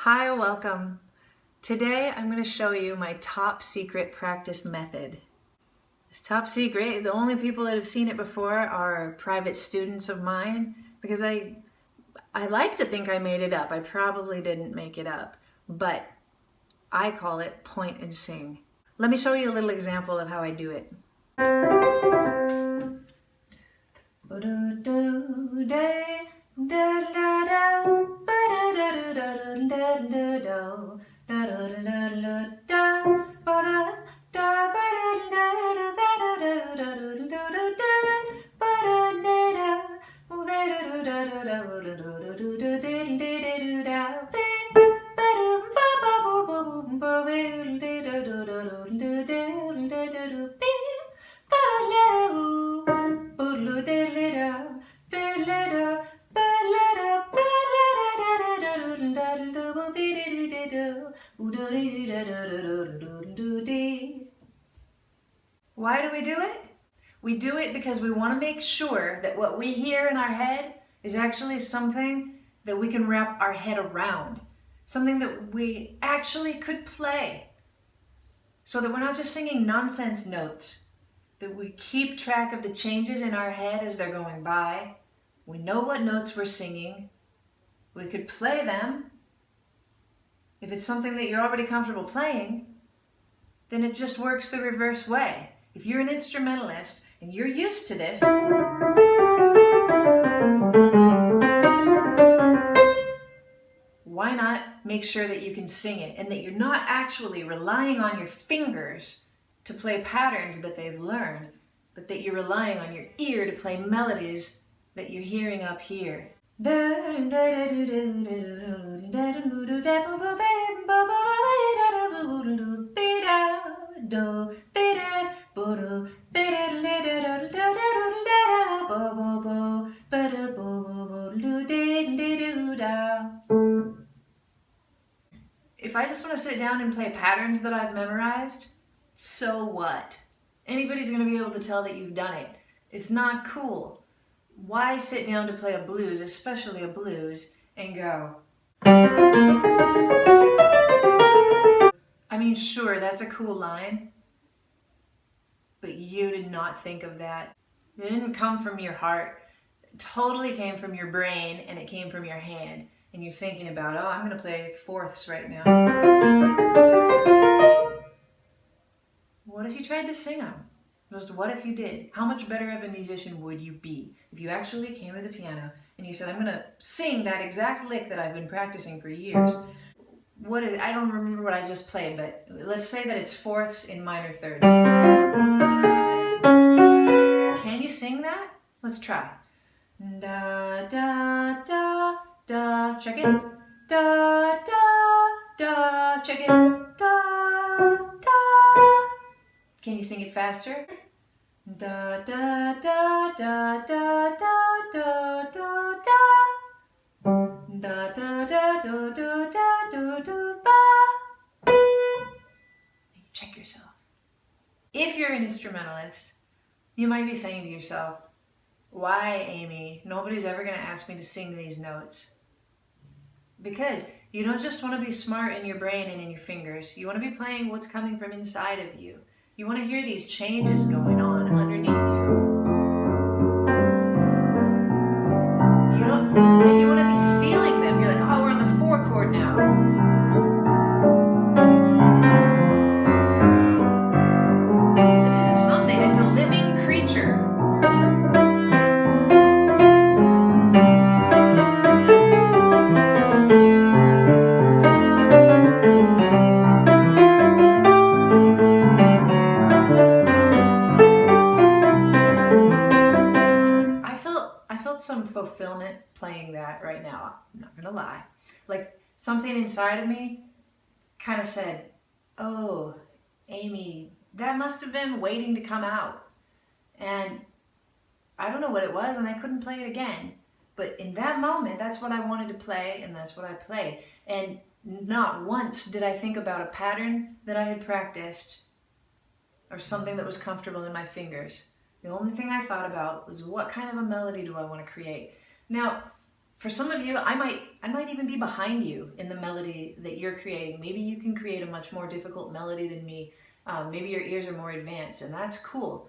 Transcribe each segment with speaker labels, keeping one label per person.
Speaker 1: Hi, welcome. Today I'm going to show you my top secret practice method. It's top secret. The only people that have seen it before are private students of mine because I like to think I made it up. I probably didn't make it up, but I call it point and sing. Let me show you a little example of how I do it. Why do we do it? We do it because we want to make sure that what we hear in our head is actually something that we can wrap our head around, something that we actually could play, so that we're not just singing nonsense notes, that we keep track of the changes in our head as they're going by. We know what notes we're singing. We could play them. If it's something that you're already comfortable playing, then it just works the reverse way. If you're an instrumentalist and you're used to this, why not make sure that you can sing it and that you're not actually relying on your fingers to play patterns that they've learned, but that you're relying on your ear to play melodies that you're hearing up here. If I just want to sit down and play patterns that I've memorized, so what? Anybody's going to be able to tell that you've done it. It's not cool. Why sit down to play a blues, especially a blues, and go? I mean, sure, that's a cool line, but you did not think of that. It didn't come from your heart. It totally came from your brain, and it came from your hand. And you're thinking about, oh, I'm going to play fourths right now. What if you tried to sing them? Just what if you did? How much better of a musician would you be if you actually came to the piano and you said, I'm going to sing that exact lick that I've been practicing for years? I don't remember what I just played, but let's say that it's fourths in minor thirds. Can you sing that? Let's try. Da, da, da, da, check it. Da, da, da, check it. Da, da. Can you sing it faster? Da, da, da, da, da, da, da, da, da. Da, da, da, do, do, da, do, do, ba. Check yourself. If you're an instrumentalist, you might be saying to yourself, why, Aimee? Nobody's ever going to ask me to sing these notes. Because you don't just want to be smart in your brain and in your fingers. You want to be playing what's coming from inside of you. You want to hear these changes going on underneath you. And you want to be feeling them. You're like, oh, we're on the 4 chord now. This is something. It's a living creature. I felt some fulfillment playing that right now. I'm not gonna lie. Like something inside of me kind of said, oh, Aimee, that must have been waiting to come out. And I don't know what it was, and I couldn't play it again. But in that moment, that's what I wanted to play, and that's what I played. And not once did I think about a pattern that I had practiced or something that was comfortable in my fingers. The only thing I thought about was what kind of a melody do I want to create. Now, For some of you, I might even be behind you in the melody that you're creating. Maybe you can create a much more difficult melody than me. Maybe your ears are more advanced, and that's cool.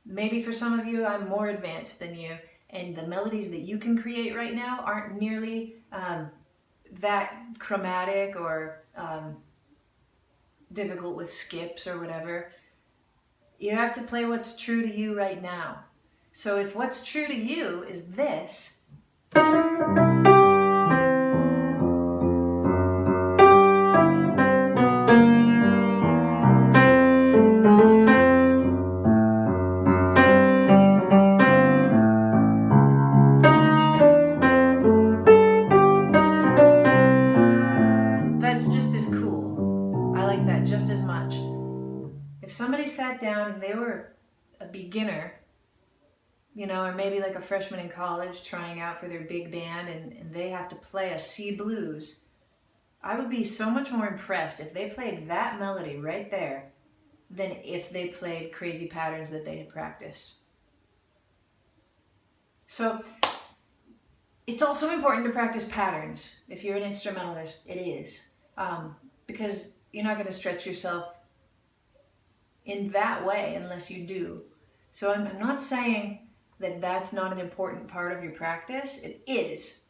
Speaker 1: Maybe for some of you, I'm more advanced than you, and the melodies that you can create right now aren't nearly that chromatic or difficult with skips or whatever. You have to play what's true to you right now. So if what's true to you is this, that's just as cool. I like that just as much. If somebody sat down and they were a beginner, or maybe like a freshman in college trying out for their big band and they have to play a C blues, I would be so much more impressed if they played that melody right there than if they played crazy patterns that they had practiced. So it's also important to practice patterns. If you're an instrumentalist, it is. Because you're not going to stretch yourself in that way unless you do. So I'm not saying that that's not an important part of your practice. It is.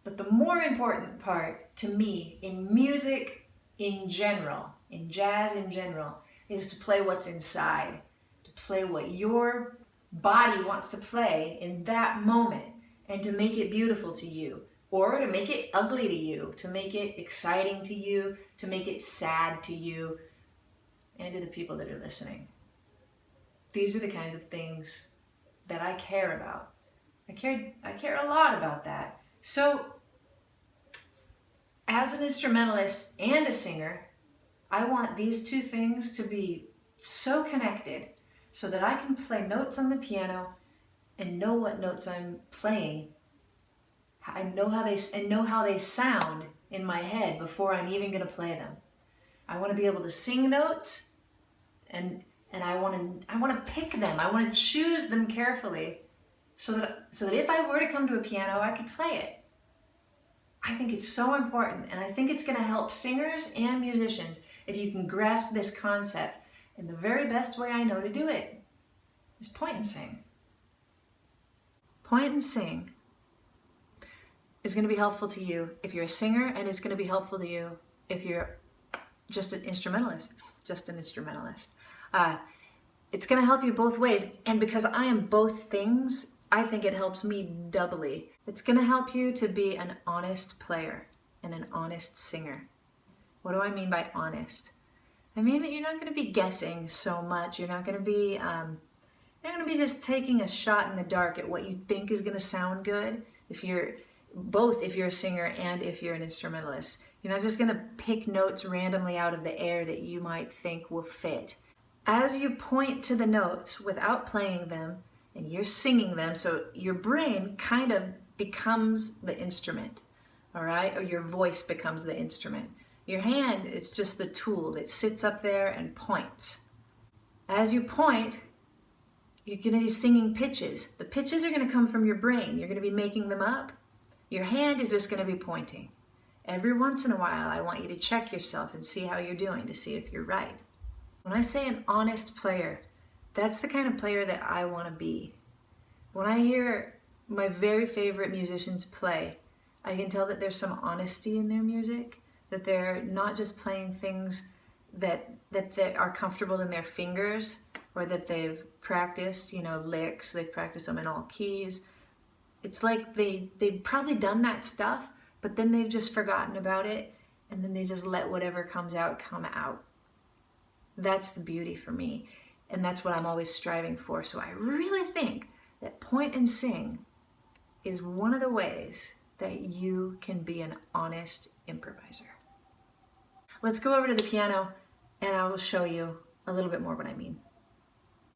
Speaker 1: But the more important part to me in music in general, in jazz in general, is to play what's inside, to play what your body wants to play in that moment, and to make it beautiful to you, or to make it ugly to you, to make it exciting to you, to make it sad to you, and to the people that are listening. These are the kinds of things that I care about. I care a lot about that. So, as an instrumentalist and a singer, I want these two things to be so connected so that I can play notes on the piano and know what notes I'm playing. I know how they sound in my head before I'm even going to play them. I want to be able to sing notes, and I want to pick them. I want to choose them carefully so that if I were to come to a piano, I could play it. I think it's so important, and I think it's going to help singers and musicians if you can grasp this concept. And the very best way I know to do it is point and sing. Point and sing is going to be helpful to you if you're a singer, and it's going to be helpful to you if you're just an instrumentalist. It's going to help you both ways, and because I am both things, I think it helps me doubly. It's going to help you to be an honest player and an honest singer. What do I mean by honest? I mean that you're not going to be guessing so much. You're not going to be just taking a shot in the dark at what you think is going to sound good. If you're a singer and if you're an instrumentalist, you're not just going to pick notes randomly out of the air that you might think will fit. As you point to the notes without playing them, and you're singing them, so your brain kind of becomes the instrument, all right? Or your voice becomes the instrument. Your hand is just the tool that sits up there and points. As you point, you're going to be singing pitches. The pitches are going to come from your brain. You're going to be making them up. Your hand is just going to be pointing. Every once in a while, I want you to check yourself and see how you're doing to see if you're right. When I say an honest player, that's the kind of player that I want to be. When I hear my very favorite musicians play, I can tell that there's some honesty in their music, that they're not just playing things that are comfortable in their fingers, or that they've practiced, licks, they've practiced them in all keys. It's like they've probably done that stuff, but then they've just forgotten about it, and then they just let whatever comes out come out. That's the beauty for me. And that's what I'm always striving for. So I really think that point and sing is one of the ways that you can be an honest improviser. Let's go over to the piano and I will show you a little bit more what I mean.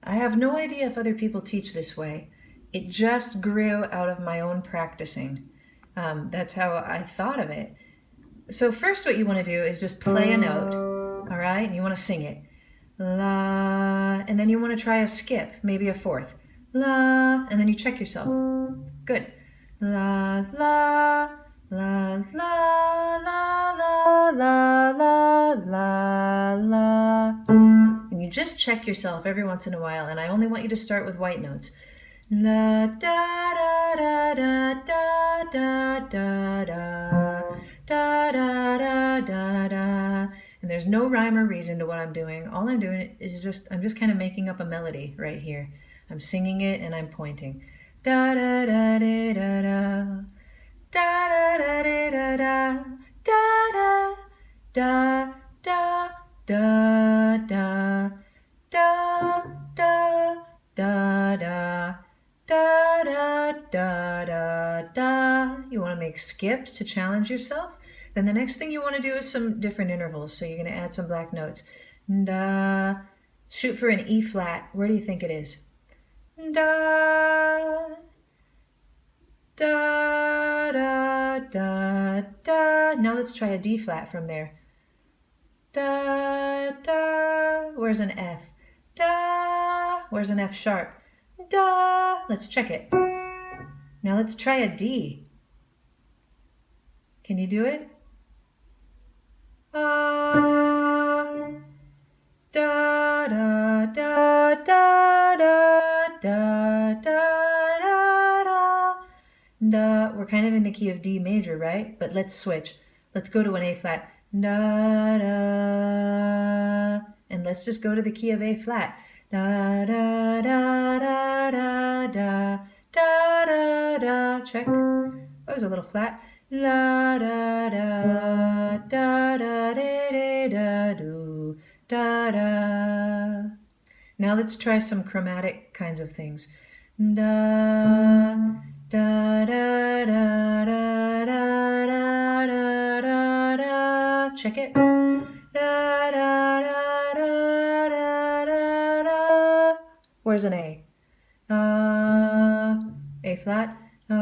Speaker 1: I have no idea if other people teach this way. It just grew out of my own practicing. That's how I thought of it. So first what you want to do is just play a note, all right? And you want to sing it. La, and then you want to try a skip, maybe a fourth. La, and then you check yourself. Good. La la la la la la la la la la. And you just check yourself every once in a while, and I only want you to start with white notes. La da da da da da da da da da da da da. And there's no rhyme or reason to what I'm doing. All I'm doing is I'm just kind of making up a melody right here. I'm singing it and I'm pointing. Da da da da da da. Da da da da da da da da da da da da da da da da da da da da. You want to make skips to challenge yourself. Then the next thing you want to do is some different intervals. So you're going to add some black notes. Da. Shoot for an E flat. Where do you think it is? Da. Da, da, da, da. Now let's try a D flat from there. Da, da. Where's an F? Da. Where's an F sharp? Da. Let's check it. Now let's try a D. Can you do it? Da, da, da, da, da, da, da. We're kind of in the key of D major, right? But let's switch. Let's go to an A flat. Da, da. And let's just go to the key of A flat. Da, da, da, da, da, da, da, da, da. Check. That was a little flat. La, da, da, da, da, da, da, do, da, da. Now let's try some chromatic kinds of things. Da, da, da, da, da, da, da, da, da, da. Check it. Da, da, da, da, da, da, da. Where's an A? A flat. Da,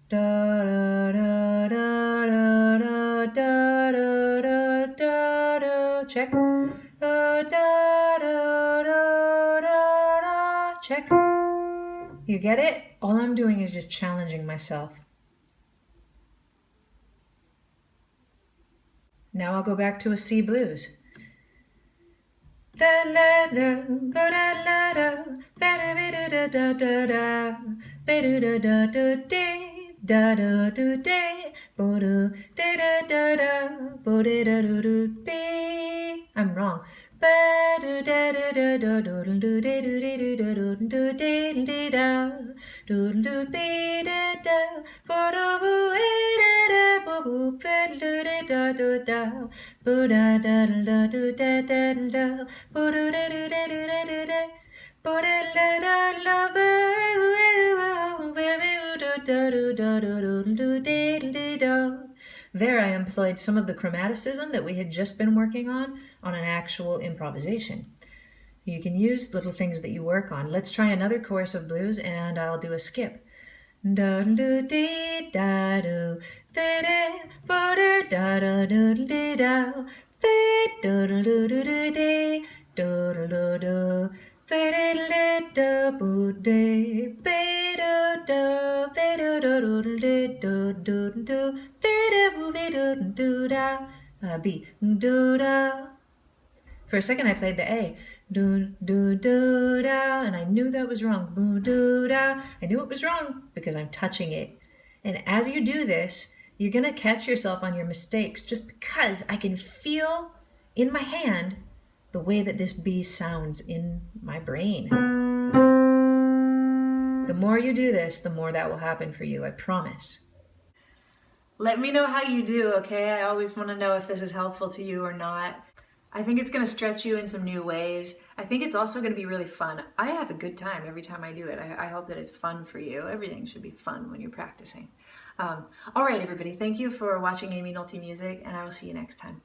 Speaker 1: da, da, da, da, da, da, da, da, da. Check. Da, da, da, da, da, da. Check. You get it? All I'm doing is just challenging myself. Now I'll go back to a C blues. Da la la, ba da la da, ba da da da da da da, ba da da da da da da da da, bo da da da da, bo da da da da be. I'm wrong. Ba da da da da da do do da do da do do do da da do do be da da, bo da bo da da bo bo ba da da da da, bo da da da da da da da, bo da da da da da da da, bo da la da la ba. There I employed some of the chromaticism that we had just been working on an actual improvisation. You can use little things that you work on. Let's try another chorus of blues and I'll do a skip. Da do dee da do da da da da do dee da do do do do do dee do do do do da bu de be do do be do do do do do do be do be do do da B do da. For a second I played the A. Do, do, do, da, and I knew that was wrong. Boo, do, da. I knew it was wrong because I'm touching it. And as you do this, you're going to catch yourself on your mistakes just because I can feel in my hand the way that this B sounds in my brain. The more you do this, the more that will happen for you, I promise. Let me know how you do, okay? I always want to know if this is helpful to you or not. I think it's going to stretch you in some new ways. I think it's also going to be really fun. I have a good time every time I do it. I hope that it's fun for you. Everything should be fun when you're practicing. All right, everybody. Thank you for watching Aimee Nolte Music, and I will see you next time.